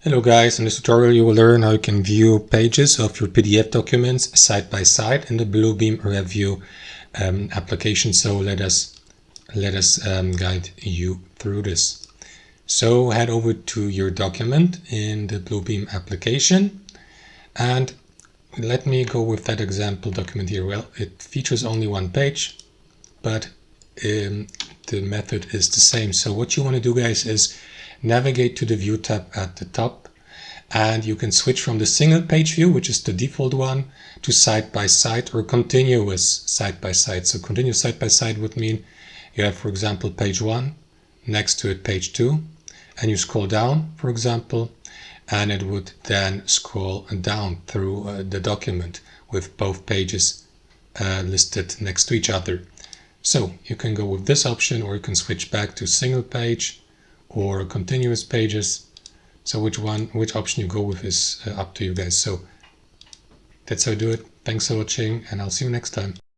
Hello guys, in this tutorial you will learn how you can view pages of your PDF documents side by side in the Bluebeam Revu application. So let us guide you through this. So head over to your document in the Bluebeam application and let me go with that example document here. Well, it features only one page, but the method is the same. So what you want to do, guys, is navigate to the View tab at the top, and you can switch from the single page view, which is the default one, to side by side or continuous side by side. So continuous side by side would mean you have, for example, page 1, next to it page 2, and you scroll down, for example, and it would then scroll down through the document with both pages listed next to each other. So you can go with this option, or you can switch back to single page or continuous pages. So which option you go with is up to you guys. So that's how I do it. Thanks for watching, and I'll see you next time.